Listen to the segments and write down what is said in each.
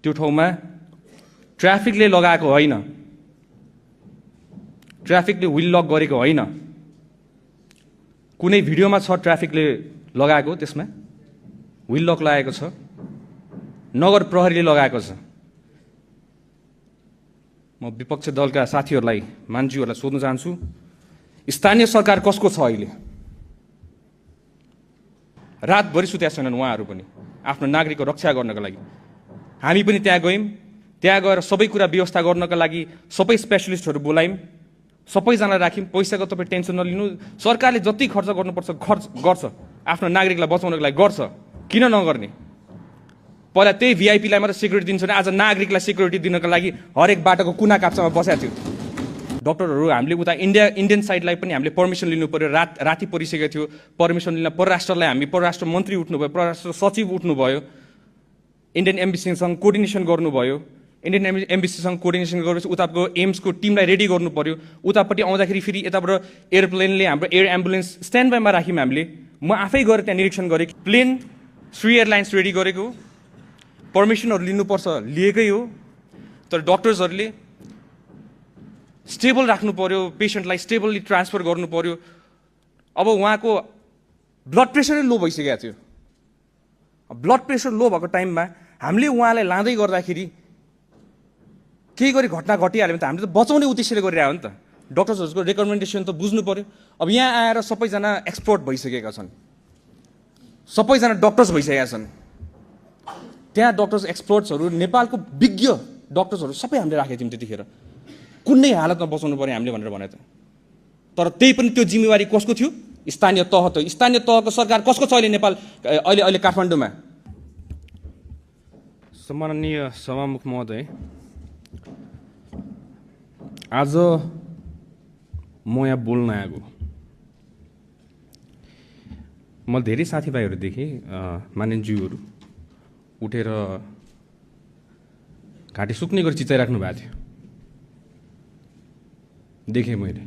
त्यो ठाउँमा ट्राफिकले लगाएको होइन, ट्राफिकले व्हील लक गरेको होइन। कुनै भिडियोमा छ ट्राफिकले लगाएको, त्यसमा व्हील लक लगाएको छ, नगर प्रहरीले लगाएको छ। म विपक्ष दलका साथीहरूलाई, मान्छेहरूलाई सोध्न चाहन्छु, स्थानीय सरकार कसको छ अहिले? रातभरि सुत्या छैनन् उहाँहरू पनि आफ्नो नागरिकको रक्षा गर्नका लागि। हामी पनि त्यहाँ गयौँ, त्यहाँ गएर सबै कुरा व्यवस्था गर्नका लागि सबै स्पेशलिस्टहरू बोलायौँ, सबैजना राख्यौँ। पैसाको तपाईँ टेन्सन नलिनु, सरकारले जति खर्च गर्नुपर्छ खर्च गर्छ, आफ्नो नागरिकलाई बचाउनको लागि गर्छ, किन नगर्ने? पहिला त्यही भिआइपीलाई मात्र सिक्युरिटी दिन्छ भने आज नागरिकलाई सिक्युरिटी दिनको लागि हरेक बाटोको कुना काप्चामा बसेको थियो। डक्टरहरू हामीले उता इन्डियन साइडलाई पनि हामीले पर्मिसन लिनु पर्यो। राति परिसकेको थियो, पर्मिसन लिन परराष्ट्रलाई हामी परराष्ट्र मन्त्री उठ्नुभयो, परराष्ट्र सचिव उठ्नुभयो, इन्डियन एम्बेसीसँग कोर्डिनेसन गर्नुभयो। इन्डियन एम्बेसीसँग कोर्डिनेसन गरेपछि उताको एम्सको टिमलाई रेडी गर्नु पर्यो। उतापट्टि आउँदाखेरि फेरि यताबाट एयरप्लेनले हाम्रो एयर एम्बुलेन्स स्ट्यान्ड बाईमा राख्यौँ हामीले। म आफै गएर त्यहाँ निरीक्षण गरेँ। प्लेन श्री एयरलाइन्स रेडी गरेको, पर्मिसनहरू लिनुपर्छ लिएकै हो, तर डक्टर्सहरूले स्टेबल राख्नु पर्यो, पेसेन्टलाई स्टेबली ट्रान्सफर गर्नु पर्यो। अब उहाँको ब्लड प्रेसरै लो भइसकेको थियो। ब्लड प्रेसर लो भएको टाइममा हामीले उहाँलाई लाँदै गर्दाखेरि केही गरी घटना घटिहाल्यो भने त हामीले त बचाउने उद्देश्यले गरिरहेको हो नि त। डक्टर्सहरूको रेकमेन्डेसन त बुझ्नु पर्यो। अब यहाँ आएर सबैजना एक्सपर्ट भइसकेका छन्, सबैजना डक्टर्स भइसकेका छन्। त्यहाँ डक्टर्स एक्सपर्ट्सहरू, नेपालको विज्ञ डक्टर्सहरू सबै हामीले राखेको थियौँ त्यतिखेर। कुनै हालतमा बचाउनु पर्यो हामीले भनेर भने त। तर त्यही पनि त्यो जिम्मेवारी कसको थियो? स्थानीय तह। त स्थानीय तहको सरकार कसको छ अहिले नेपाल, अहिले काठमाडौँमा? सम्माननीय सभामुख महोदय, आज म यहाँ बोल्न आएको। म धेरै साथीभाइहरू देखेँ, मानिसज्यूहरू उठेर घाँटी सुक्ने गरी चिचाइराख्नु भएको थियो, देखेँ मैले।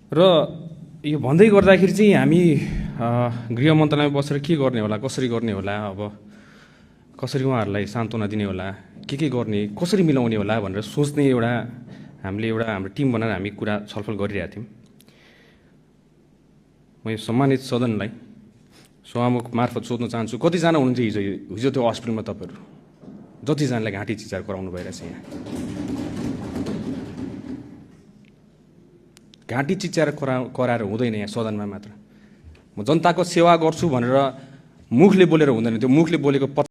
र यो भन्दै गर्दाखेरि चाहिँ हामी गृह मन्त्रालयमा बसेर के गर्ने होला, कसरी गर्ने होला, अब कसरी उहाँहरूलाई सान्त्वना दिने होला, के गर्ने, कसरी मिलाउने होला भनेर सोच्ने हामीले हाम्रो टिम बनाएर हामी कुरा छलफल गरिरहेका थियौँ। म यो सम्मानित सदनलाई सभामुख मार्फत सोध्न चाहन्छु, कतिजना हुनुहुन्छ हिजो त्यो हस्पिटलमा तपाईँहरू? जतिजनालाई घाँटी चिचार गराउनु भइरहेछ यहाँ? घाँटी चिच्याएर कराएर हुँदैन यहाँ सदनमा मात्र। म जनताको सेवा गर्छु भनेर मुखले बोलेर हुँदैन, त्यो मुखले बोलेको